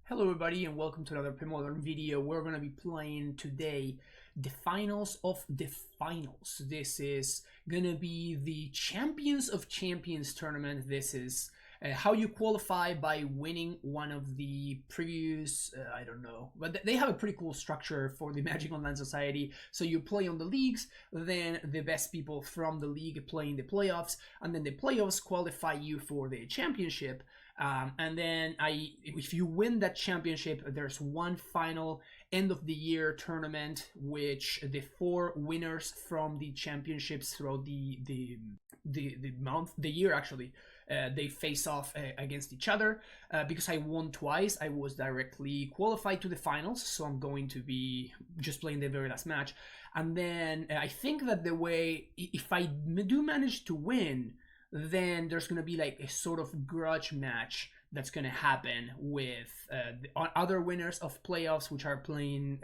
Hello everybody and welcome to another Modern video. We're going to be playing today the finals of the finals. This is going to be the Champions of Champions tournament. This is how you qualify by winning one of the previous, I don't know, but they have a pretty cool structure for the Magic Online Society. So you play on the leagues, then the best people from the league play in the playoffs, and then the playoffs qualify you for the championship. And then if you win that championship, there's one final end of the year tournament, which the four winners from the championships throughout the year actually, they face off against each other. Because I won twice, I was directly qualified to the finals, so I'm going to be just playing the very last match. And then I think that the way, if I do manage to win, then there's going to be like a sort of grudge match that's going to happen with the other winners of playoffs, which are playing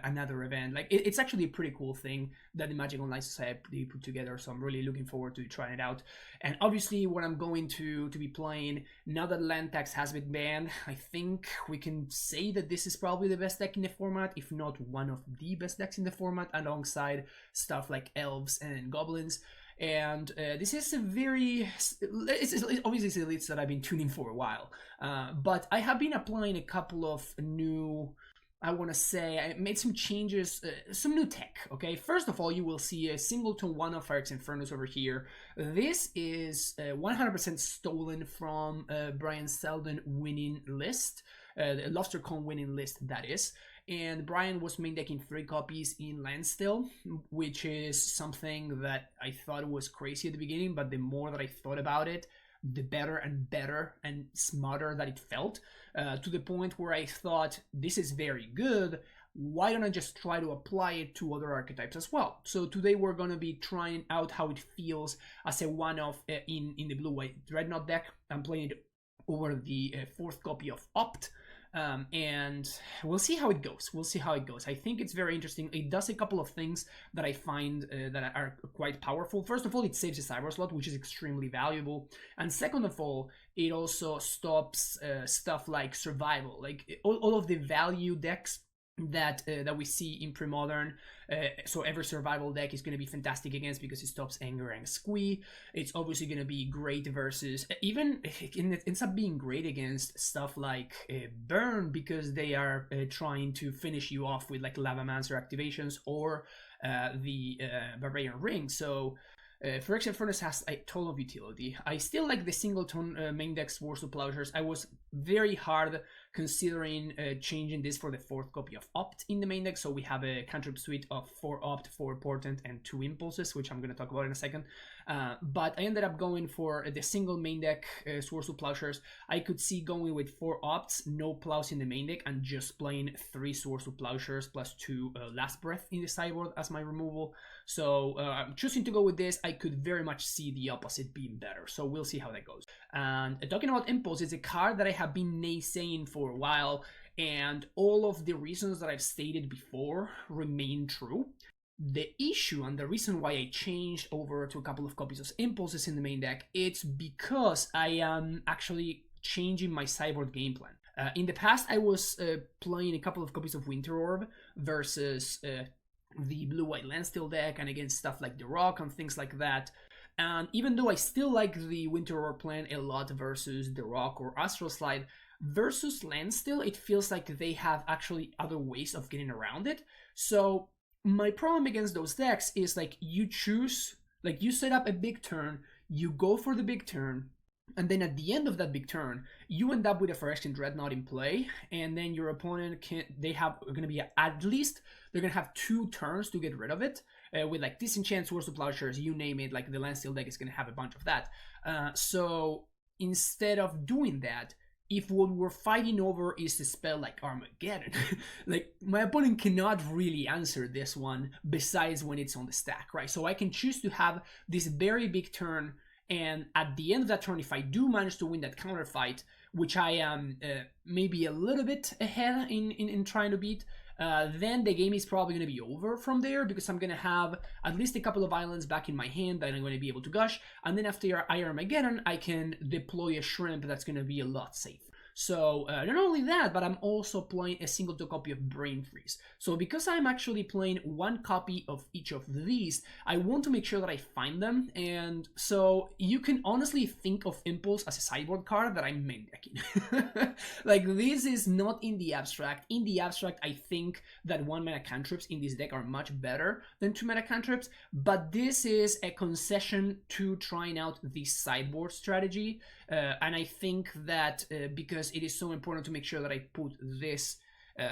another event. Like it's actually a pretty cool thing that the Magic Online Society put together, so I'm really looking forward to trying it out. And obviously what I'm going to be playing, now that land tax has been banned, I think we can say that this is probably the best deck in the format, if not one of the best decks in the format, alongside stuff like elves and goblins. And this is a very, it's obviously elites that I've been tuning for a while, but I have been applying a couple of new, I want to say, I made some changes, some new tech, okay? First of all, you will see a singleton one of Firex Infernus over here. This is 100% stolen from Brian Selden winning list, the LusterCon winning list, that is. And Brian was main decking 3 copies in Landstill, which is something that I thought was crazy at the beginning, but the more that I thought about it, the better and smarter that it felt, to the point where I thought, this is very good, why don't I just try to apply it to other archetypes as well? So today we're going to be trying out how it feels as a one-off in the blue-white Dreadnought deck. I'm playing it over the 4th copy of Opt. And we'll see how it goes. I think it's very interesting. It does a couple of things that I find that are quite powerful. First of all, it saves a cyber slot, which is extremely valuable. And second of all, it also stops stuff like survival, like all of the value decks that we see in pre-modern. So every survival deck is going to be fantastic against, because it stops anger and squee. It's obviously going to be great versus, even it ends up being great against stuff like burn, because they are trying to finish you off with like Lavamancer activations or the Barbarian Ring. So Phyrexian Furnace has a ton of utility. I still like the singleton main decks Wars of Plowshares. I was very hard considering changing this for the 4th copy of Opt in the main deck. So we have a cantrip suite of 4 Opt, 4 Portent, and 2 Impulses, which I'm going to talk about in a second. But I ended up going for the single main deck Swords of Plowshares. I could see going with 4 Opts, no Plows in the main deck, and just playing 3 Swords of Plowshares plus 2 Last Breath in the sideboard as my removal. So I'm choosing to go with this. I could very much see the opposite being better, so we'll see how that goes. And talking about Impulse, it's a card that I have been naysaying for a while, and all of the reasons that I've stated before remain true. The issue and the reason why I changed over to a couple of copies of Impulses in the main deck, it's because I am actually changing my sideboard game plan. In the past, I was playing a couple of copies of Winter Orb versus the blue-white Landstill deck, and against stuff like the Rock and things like that. And even though I still like the Winter Orb plan a lot versus the Rock or Astral Slide, versus Landstill, it feels like they have actually other ways of getting around it. So my problem against those decks is, like, you choose, like, you set up a big turn, you go for the big turn, and then at the end of that big turn, you end up with a Phyrexian Dreadnought in play, and then your opponent they're going to be at least, they're going to have 2 turns to get rid of it, with like Disenchant, Swords of Plowshares, you name it, like the Landstill deck is going to have a bunch of that. So instead of doing that, if what we're fighting over is a spell like Armageddon, like my opponent cannot really answer this one besides when it's on the stack, right? So I can choose to have this very big turn, and at the end of that turn, if I do manage to win that counter fight, which I am maybe a little bit ahead in trying to beat, then the game is probably going to be over from there, because I'm going to have at least a couple of islands back in my hand that I'm going to be able to gush, and then after Armageddon, I can deploy a shrimp that's going to be a lot safer. So not only that, but I'm also playing a singleton copy of Brain Freeze. So because I'm actually playing one copy of each of these, I want to make sure that I find them. And so you can honestly think of Impulse as a sideboard card that I'm main decking. Like, this is not in the abstract. In the abstract, I think that 1-mana cantrips in this deck are much better than 2-mana cantrips, but this is a concession to trying out this sideboard strategy. And I think that because it is so important to make sure that I put this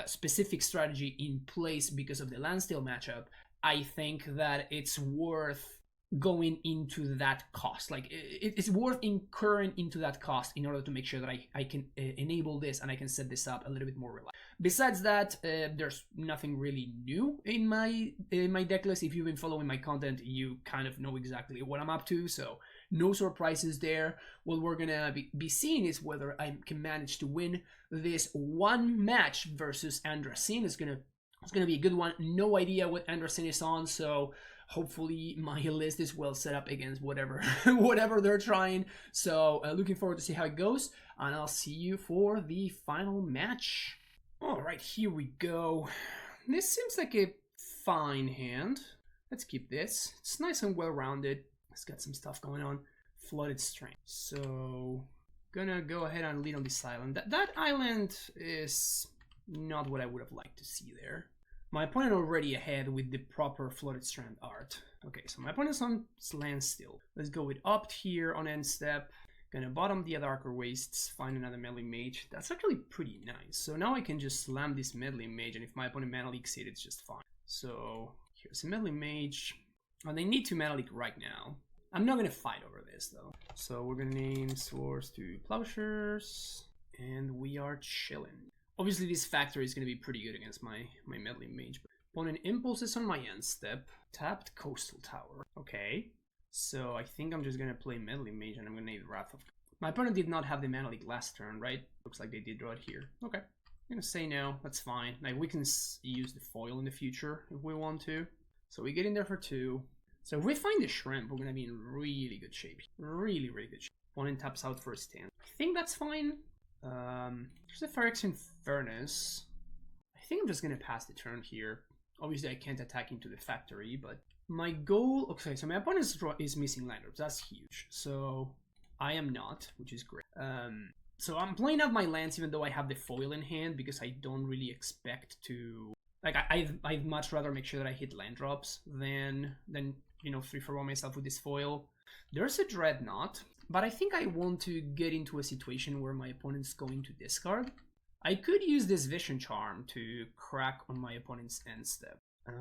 specific strategy in place because of the Landstill matchup, I think that it's worth going into that cost. Like, it's worth incurring into that cost in order to make sure that I can enable this and I can set this up a little bit more reliable. Besides that, there's nothing really new in my deck list. If you've been following my content, you kind of know exactly what I'm up to, so no surprises there. What we're gonna be seeing is whether I can manage to win this one match versus Andrasin. It's gonna be a good one. No idea what Andrasin is on, so hopefully my list is well set up against whatever they're trying. So looking forward to see how it goes, and I'll see you for the final match. All right, here we go. This seems like a fine hand. Let's keep this. It's nice and well-rounded. It's got some stuff going on. Flooded Strain. So, gonna go ahead and lead on this island. That island is not what I would have liked to see there. My opponent already ahead with the proper Flooded Strand art. Okay, so my opponent's on Landstill. Let's go with Opt here on end step. Gonna bottom the Darker Wastes, find another Meddling Mage. That's actually pretty nice. So now I can just slam this Meddling Mage, and if my opponent Mana Leaks it, it's just fine. So here's a Meddling Mage. Oh, they need to Mana Leak right now. I'm not gonna fight over this though. So we're gonna name Swords to Plowshares, and we are chilling. Obviously this factory is gonna be pretty good against my Meddling Mage. Opponent Impulses on my end step. Tapped Coastal Tower. Okay. So I think I'm just gonna play Meddling Mage and I'm gonna name Wrath of... My opponent did not have the Mana Leak last turn, right? Looks like they did right here. Okay. I'm gonna say no, that's fine. Like, we can use the foil in the future if we want to. So we get in there for 2. So if we find the Shrimp, we're gonna be in really good shape. Really good shape. Opponent taps out for a stand. I think that's fine. There's a Phyrexian Furnace. I think I'm just gonna pass the turn here. Obviously I can't attack into the factory, but my goal... Okay, so my opponent is missing land drops. That's huge. So I am not, which is great. So I'm playing out my lands even though I have the foil in hand, because I don't really expect to... Like, I'd much rather make sure that I hit land drops than you know, 3-for-1 myself with this foil. There's a Dreadnought, but I think I want to get into a situation where my opponent's going to discard. I could use this Vision Charm to crack on my opponent's end step,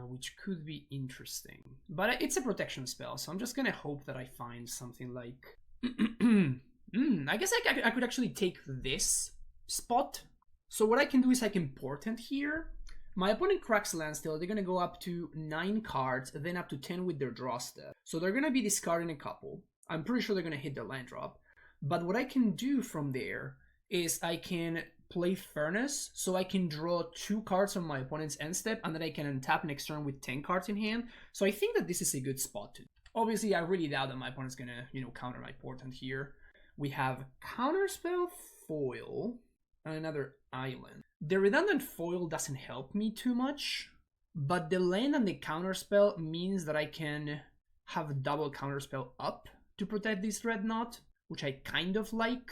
which could be interesting. But it's a protection spell, so I'm just gonna hope that I find something like... I guess I could actually take this spot. So what I can do is I can Portent here. My opponent cracks Landstill. They're gonna go up to 9 cards, then up to 10 with their draw step. So they're gonna be discarding a couple. I'm pretty sure they're gonna hit their land drop. But what I can do from there is I can play Furnace, so I can draw 2 cards from my opponent's end step, and then I can untap next turn with 10 cards in hand. So I think that this is a good spot to do. Obviously, I really doubt that my opponent's gonna, you know, counter my Portent here. We have Counterspell, Foil, and another Island. The redundant foil doesn't help me too much, but the land and the counterspell means that I can have double counterspell up to protect this Dreadnought, which I kind of like.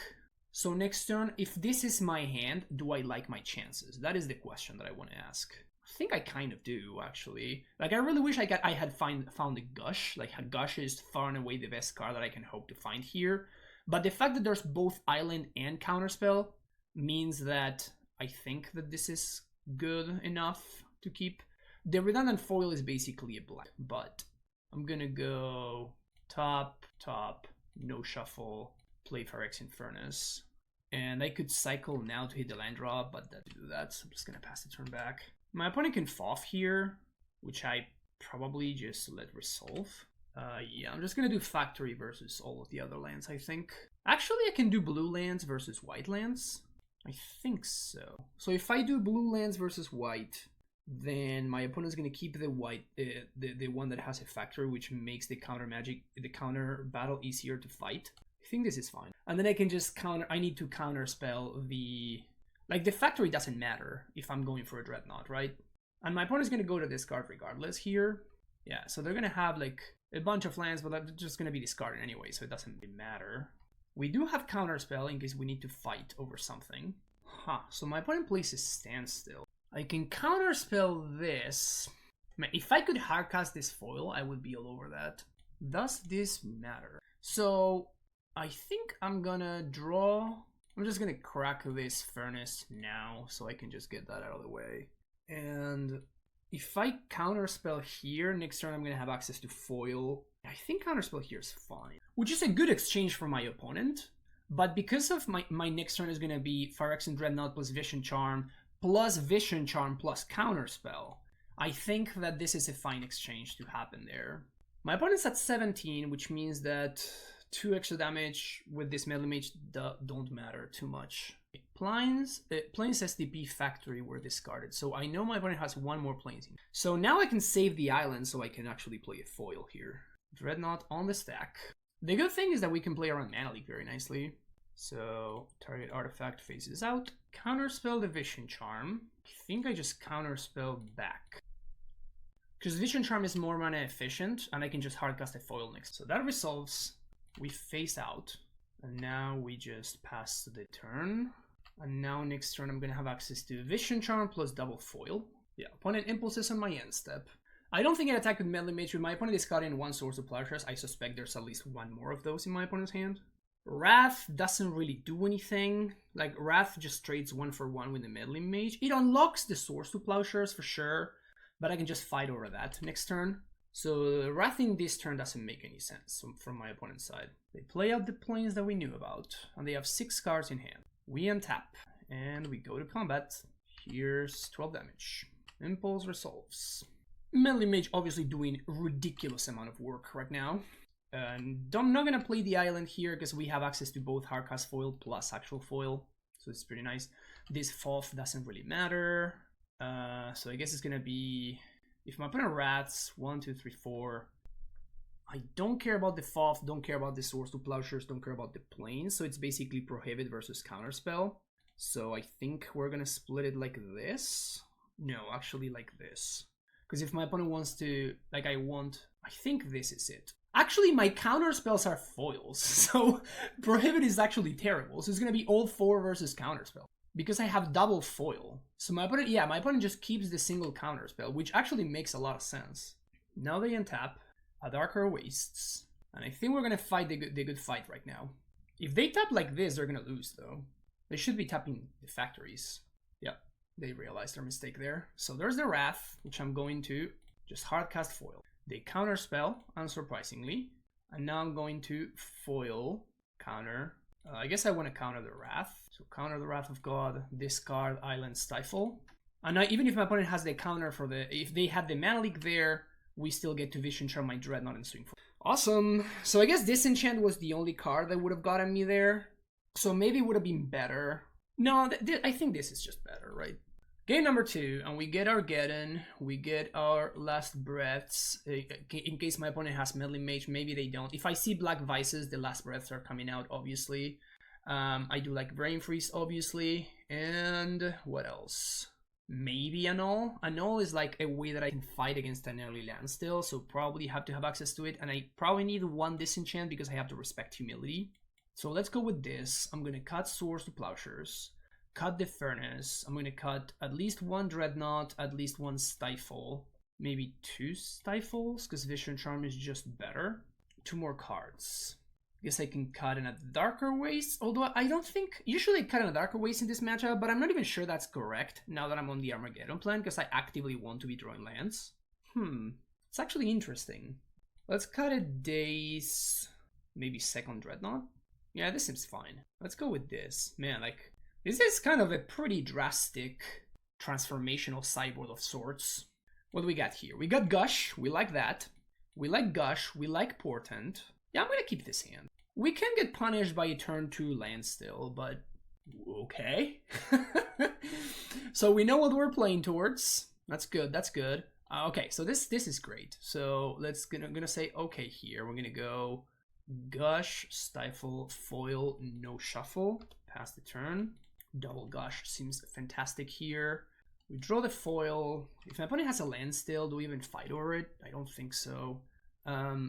So next turn, if this is my hand, do I like my chances? That is the question that I want to ask. I think I kind of do, actually. Like, I really wish I had found a Gush. Like, Gush is far and away the best card that I can hope to find here. But the fact that there's both Island and counterspell means that I think that this is good enough to keep. The redundant foil is basically a black, but I'm gonna go top, no shuffle, play Phyrexian Furnace. And I could cycle now to hit the land drop, but that to do that, so I'm just gonna pass the turn back. My opponent can FOF here, which I probably just let resolve. Yeah, I'm just gonna do factory versus all of the other lands, I think. Actually, I can do blue lands versus white lands. I think so. So if I do blue lands versus white, then my opponent's gonna keep the white, the one that has a factory, which makes the counter battle easier to fight. I I think this is fine. And then I can just counter, I need to counterspell the, like the factory doesn't matter if I'm going for a Dreadnought, right? And my opponent's gonna go to discard regardless here. Yeah, so they're gonna have like a bunch of lands, but they're just gonna be discarded anyway, so it doesn't really matter. We do have counterspell in case we need to fight over something. Huh, so my opponent plays a Standstill. I can counterspell this. Man, if I could hardcast this foil, I would be all over that. Does this matter? So I think I'm gonna draw. I'm just gonna crack this Furnace now so I can just get that out of the way. And if I counterspell here, next turn I'm gonna have access to foil. I think counterspell here is fine, which is a good exchange for my opponent. But because of my next turn is gonna be Phyrexian Dreadnought plus Vision Charm plus counterspell, I think that this is a fine exchange to happen there. My opponent's at 17, which means that 2 extra damage with this Melee Mage don't matter too much. Plains SDP Factory were discarded, so I know my opponent has 1 more Plains. So now I can save the island so I can actually play a foil here. Dreadnought on the stack. The good thing is that we can play around Mana Leak very nicely. So target artifact faces out. Counterspell the Vision Charm. I think I just counterspell back, because Vision Charm is more mana efficient, and I can just hardcast a foil next. So that resolves. We face out, and now we just pass the turn. And now next turn I'm gonna have access to Vision Charm plus double foil. Yeah, opponent impulses on my end step. I don't think I attack with Melee Mage. With my opponent discarding 1 Source of Plowshares, I suspect there's at least 1 more of those in my opponent's hand. Wrath doesn't really do anything. Like, Wrath just trades 1 for 1 with the Melee Mage. It unlocks the Source to Plowshares for sure, but I can just fight over that next turn. So Wrath in this turn doesn't make any sense from my opponent's side. They play out the Plains that we knew about, and they have 6 cards in hand. We untap, and we go to combat. Here's 12 damage. Impulse resolves. Melee Mage obviously doing ridiculous amount of work right now. And I'm not gonna play the island here because we have access to both hardcast foil plus actual foil, so it's pretty nice. This FOF doesn't really matter. So I guess it's gonna be, if my opponent rats 1, 2, 3, 4. I don't care about the FOF, don't care about the Source to Plowshares, don't care about the Plains, so it's basically Prohibit versus Counterspell. So I think we're gonna split it like this. No, actually like this. Because if my opponent wants to, like I think this is it. Actually, my counterspells are foils, so Prohibit is actually terrible. So it's gonna be all 4 versus Counterspell, because I have double foil. So my opponent just keeps the single counterspell, which actually makes a lot of sense. Now they untap a Darker Wastes, and I think we're gonna fight the good fight right now. If they tap like this, they're gonna lose though. They should be tapping the factories. Yep, they realized their mistake there. So there's the Wrath, which I'm going to just hardcast foil. They counterspell, unsurprisingly, and now I'm going to foil counter. I guess I want to counter the Wrath. So counter the Wrath of God, discard Island Stifle. And now even if my opponent has the counter for if they had the Mana Leak there, we still get to Vision Charm my Dreadnought and swing for. Awesome. So I guess Disenchant was the only card that would have gotten me there. So maybe it would have been better. No, I think this is just better, right? Game number 2, and we get our Geddon, we get our Last Breaths, in case my opponent has Melee Mage, maybe they don't. If I see Black Vices, the Last Breaths are coming out, obviously. I do like Brain Freeze, obviously, and what else? Maybe Annul. Annul is like a way that I can fight against an early Landstill, so probably have to have access to it, and I probably need 1 Disenchant because I have to respect Humility. So let's go with this. I'm gonna cut Source to Plowshares. Cut the Furnace. I'm going to cut at least 1 Dreadnought, at least 1 Stifle, maybe 2 Stifles, because Vision Charm is just better. 2 more cards. I guess I can cut in a Darker Waste, although I don't think, usually I cut in a Darker Waste in this matchup, but I'm not even sure that's correct now that I'm on the Armageddon plan, because I actively want to be drawing lands. It's actually interesting. Let's cut a Daze, maybe 2nd Dreadnought. Yeah, this seems fine. Let's go with this. Man, like, this is kind of a pretty drastic transformational sideboard of sorts. What do we got here? We got Gush, we like that. We like Gush, we like Portent. Yeah, I'm gonna keep this hand. We can get punished by a turn 2 Landstill, but okay. So we know what we're playing towards. That's good, that's good. Okay, so this is great. So gonna say okay here. We're gonna go Gush, stifle, foil, no shuffle. Pass the turn. Double gush seems fantastic here. We draw the foil. If my opponent has a Landstill, do we even fight over it? I don't think so.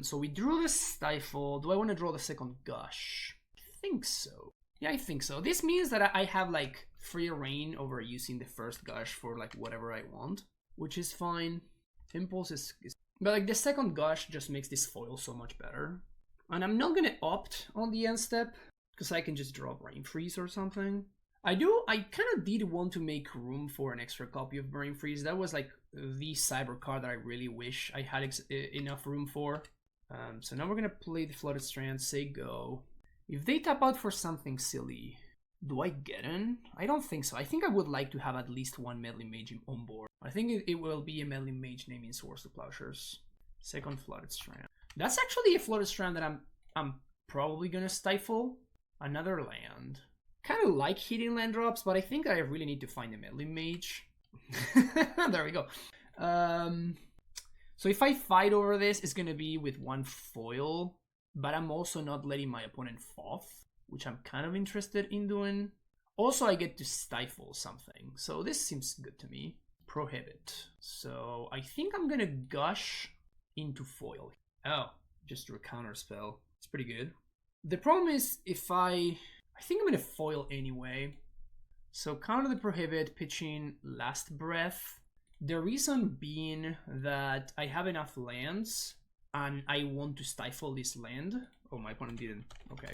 So we drew the stifle. Do I want to draw the second gush? I think so. Yeah, I think so. This means that I have like free reign over using the first gush for like whatever I want, which is fine. Impulse is but like the second gush just makes this foil so much better. And I'm not gonna opt on the end step because I can just draw Brain Freeze or something. I kind of did want to make room for an extra copy of Brain Freeze. That was like the cyber card that I really wish I had enough room for. So now we're gonna play the Flooded Strand, say go. If they tap out for something silly, do I get in? I don't think so. I think I would like to have at least one Meddling Mage on board. I think it will be a Meddling Mage naming Swords to Plowshares. Second Flooded Strand. That's actually a Flooded Strand that I'm probably gonna stifle. Another land. Kind of like hitting land drops, but I think I really need to find a Meddling Mage. There we go. So if I fight over this, it's gonna be with one foil, but I'm also not letting my opponent foff, which I'm kind of interested in doing. Also, I get to stifle something, so this seems good to me. Prohibit. So I think I'm gonna gush into foil. Oh, just drew a counter spell. It's pretty good. The problem is if I think I'm gonna foil anyway. So counter the prohibit, pitching Last Breath. The reason being that I have enough lands and I want to stifle this land. Oh, my opponent didn't. Okay.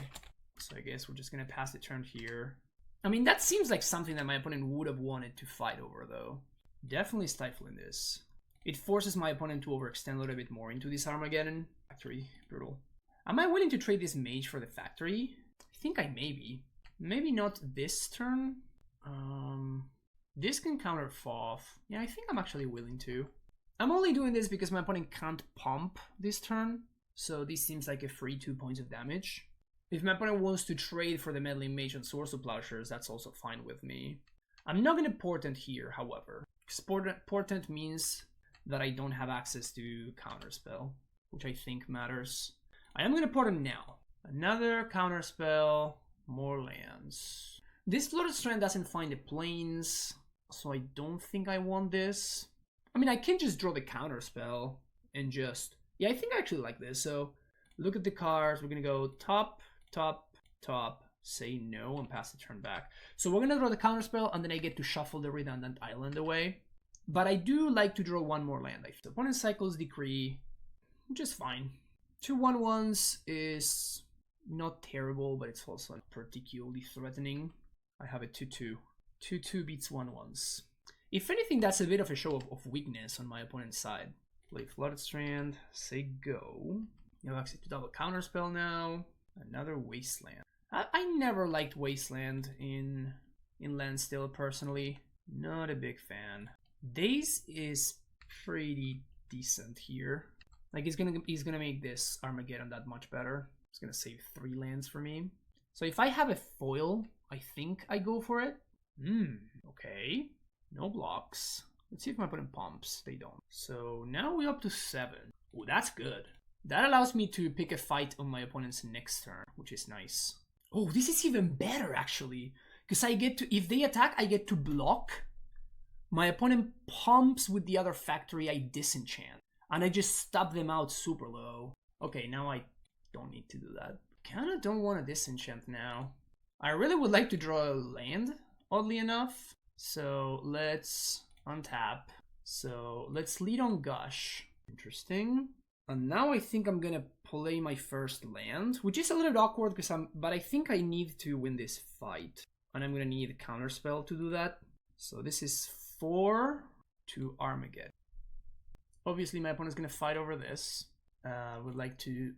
So I guess we're just gonna pass the turn here. I mean, that seems like something that my opponent would have wanted to fight over though. Definitely stifling this. It forces my opponent to overextend a little bit more into this Armageddon. Factory, brutal. Am I willing to trade this mage for the factory? I think I may be. Maybe not this turn. This can counter Foff. Yeah, I think I'm actually willing to. I'm only doing this because my opponent can't pump this turn. So this seems like a free 2 points of damage. If my opponent wants to trade for the Meddling Mage and Swords to Plowshares, that's also fine with me. I'm not going to Portent here, however. Portent means that I don't have access to Counterspell, which I think matters. I am going to Portent now. Another Counterspell, more lands. This Flooded Strand doesn't find the plains, so I don't think I want this. I mean, I can just draw the Counterspell and just... Yeah, I think I actually like this. So look at the cards. We're going to go top, top, top, say no, and pass the turn back. So we're going to draw the Counterspell, and then I get to shuffle the redundant island away. But I do like to draw one more land. If the opponent cycles Decree, just fine. 2 1/1s is not terrible, but it's also not particularly threatening. I have a 2-2. 2-2 beats 1/1s. If anything, that's a bit of a show of weakness on my opponent's side. Play Flooded Strand, say go. You have access to double Counterspell now. Another Wasteland. I never liked Wasteland in Landstill personally. Not a big fan. Daze is pretty decent here. Like he's gonna make this Armageddon that much better. It's gonna save 3 lands for me. So if I have a foil, I think I go for it. Okay. No blocks. Let's see if my opponent pumps. They don't. So now we're up to 7. Oh, that's good. That allows me to pick a fight on my opponent's next turn, which is nice. Oh, this is even better actually. Because I get to, if they attack, I get to block. My opponent pumps with the other factory, I disenchant. And I just stop them out super low. Okay, now I don't need to do that. Kinda don't want to disenchant now. I really would like to draw a land, oddly enough. So let's untap. So let's lead on Gush. Interesting. And now I think I'm gonna play my first land, which is a little bit awkward because but I think I need to win this fight. And I'm gonna need a Counterspell to do that. So this is 4 to Armageddon. Obviously my opponent's gonna fight over this. Would like to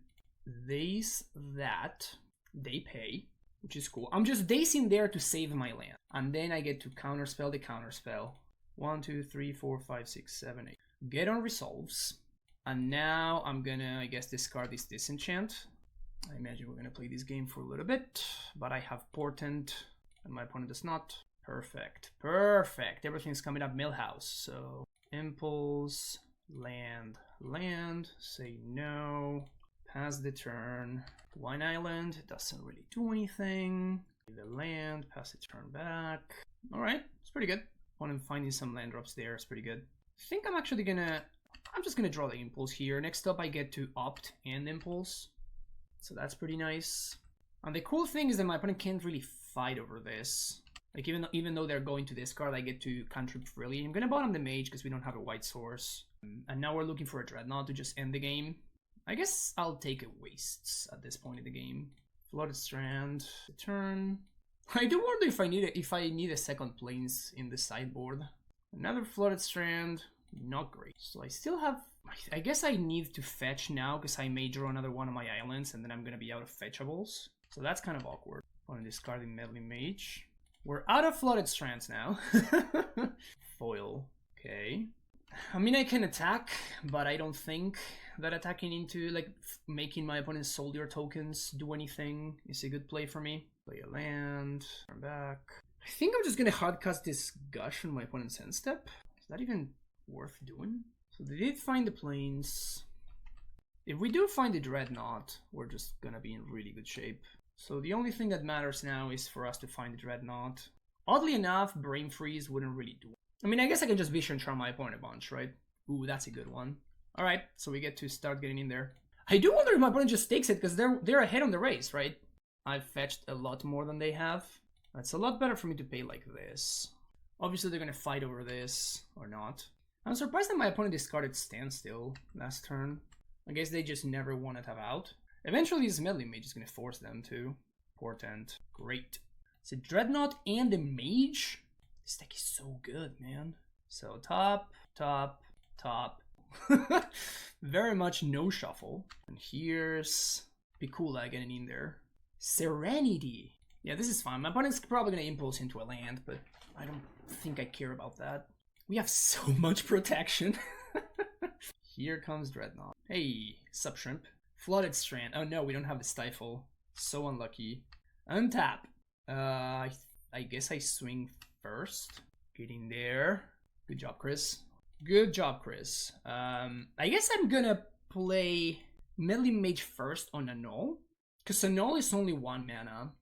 daze that. They pay, which is cool. I'm just dazing there to save my land. And then I get to Counterspell the Counterspell. 1, 2, 3, 4, 5, 6, 7, 8. Get on resolves. And now I'm gonna, I guess, discard this disenchant. I imagine we're gonna play this game for a little bit, but I have Portent and my opponent does not. Perfect. Perfect. Everything's coming up Millhouse. So impulse, land, land, say no, Pass the turn. One island, doesn't really do anything. The land, pass the turn back. Alright, it's pretty good. Opponent finding some land drops there is pretty good. I think I'm actually gonna... I'm just gonna draw the impulse here. Next up I get to opt and impulse. So that's pretty nice. And the cool thing is that my opponent can't really fight over this. Like even though they're going to discard, I get to cantrip freely. I'm gonna bottom the mage because we don't have a white source. And now we're looking for a dreadnought to just end the game. I guess I'll take a wastes at this point in the game. Flooded Strand, turn. I do wonder if I need a second plains in the sideboard. Another Flooded Strand, not great. So I still have, I guess I need to fetch now because I may draw another one of my islands and then I'm gonna be out of fetchables. So that's kind of awkward. I'm discarding Meddling Mage. We're out of Flooded Strands now. Foil, okay. I mean, I can attack, but I don't think that attacking into, like, making my opponent's soldier tokens do anything is a good play for me. Play a land, turn back. I think I'm just gonna hardcast this Gush on my opponent's end step. Is that even worth doing? So they did find the plains. If we do find the Dreadnought, we're just gonna be in really good shape. So the only thing that matters now is for us to find the Dreadnought. Oddly enough, Brain Freeze wouldn't really do it. I mean, I guess I can just Vision Charm my opponent a bunch, right? Ooh, that's a good one. Alright, so we get to start getting in there. I do wonder if my opponent just takes it, because they're ahead on the race, right? I've fetched a lot more than they have. It's a lot better for me to pay like this. Obviously, they're going to fight over this, or not. I'm surprised that my opponent discarded Standstill last turn. I guess they just never want to have out. Eventually, this Meddling Mage is going to force them to. Portent. Great. It's a Dreadnought and a Mage? This deck is so good, man. So top, top, top. Very much no shuffle. And here's Picula getting in there. Serenity. Yeah, this is fine. My opponent's probably going to impulse into a land, but I don't think I care about that. We have so much protection. Here comes Dreadnought. Hey, sup shrimp. Flooded Strand. Oh no, we don't have the Stifle. So unlucky. Untap. I guess I swing first. Get in there. Good job, Chris. Good job, Chris. I guess I'm gonna play Meddling Mage first on Annul. Because Annul is only 1 mana.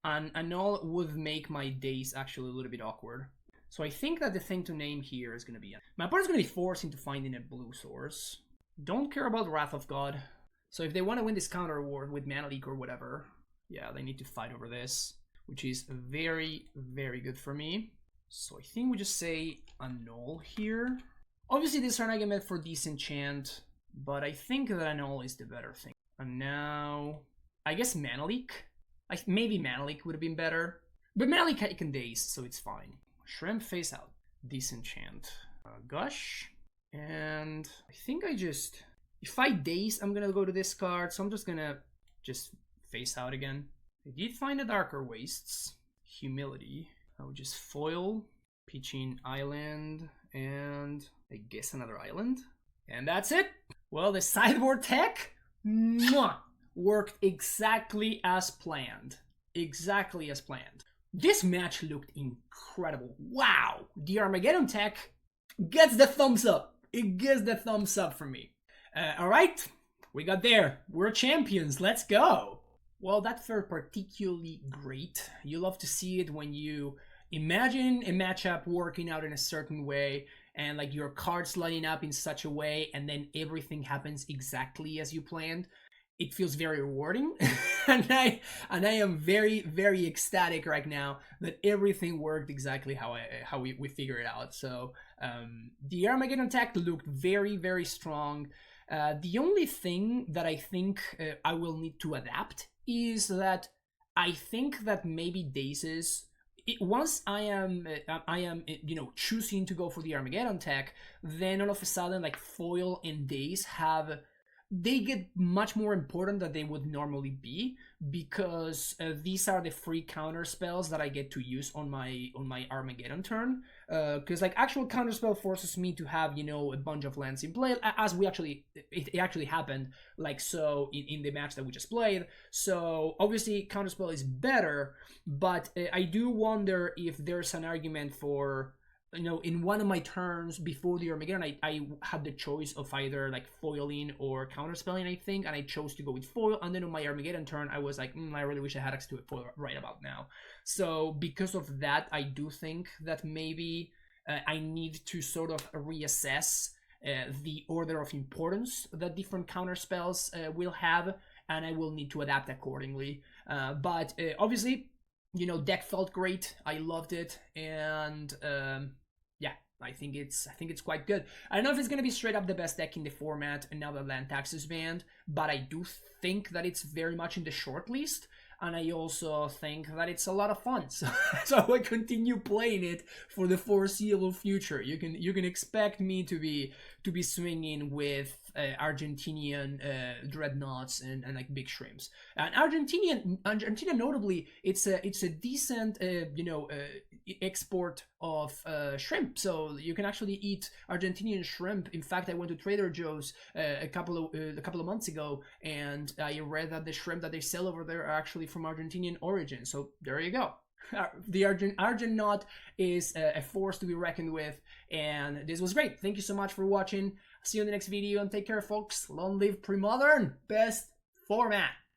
And Annul would make my days actually a little bit awkward. So I think that the thing to name here is gonna be... My opponent's gonna be forced into finding a blue source. Don't care about Wrath of God. So if they want to win this counter award with Mana Leak or whatever, yeah, they need to fight over this. Which is very, very good for me. So I think we just say Annul here. Obviously this turn I get meant for Disenchant, but I think that Annul is the better thing. And now, I guess Mana Leak. Maybe Mana Leak would have been better. But Mana Leak I can daze, so it's fine. Shrimp face out. Disenchant. Gush. And I think I just... If I daze, I'm gonna go to this card, so I'm just gonna face out again. I did find a Darker Wastes. Humility. I would just foil, pitching island, and I guess another island. And that's it. Well, the sideboard tech worked exactly as planned. Exactly as planned. This match looked incredible. Wow. The Armageddon tech gets the thumbs up. It gets the thumbs up from me. Alright, we got there. We're champions. Let's go. Well, that felt particularly great. You love to see it when you imagine a matchup working out in a certain way and like your cards lining up in such a way and then everything happens exactly as you planned. It feels very rewarding. and I am very, very ecstatic right now that everything worked exactly how we figured it out. So the Armageddon attack looked very, very strong. The only thing that I think I will need to adapt is that I think that maybe dazes. Once I am choosing to go for the Armageddon tech, then all of a sudden like foil and daze they get much more important than they would normally be, because these are the free counter spells that I get to use on my Armageddon turn. Because like actual counter spell forces me to have a bunch of lands in play, as it actually happened like so in the match that we just played. So obviously counter spell is better, but I do wonder if there's an argument for you know, in one of my turns before the Armageddon, I had the choice of either like foiling or counterspelling, I think, and I chose to go with foil. And then on my Armageddon turn, I was like, I really wish I had access to a foil right about now. So because of that, I do think that maybe I need to sort of reassess the order of importance that different counterspells will have, and I will need to adapt accordingly. But obviously, you know, deck felt great. I loved it, and yeah, I think it's quite good. I don't know if it's gonna be straight up the best deck in the format and now that Land Tax is banned, but I do think that it's very much in the short list. And I also think that it's a lot of fun, so I will continue playing it for the foreseeable future. You can expect me to be swinging with Argentinian dreadnoughts and like big shrimps. And Argentina notably, it's a decent export of shrimp, so you can actually eat Argentinian shrimp. In fact, I went to Trader Joe's a couple of months ago, and I read that the shrimp that they sell over there are actually from Argentinian origin. So there you go. The ArgenNought is a force to be reckoned with, and this was great. Thank you so much for watching. See you in the next video, and take care, folks. Long live Premodern, best format.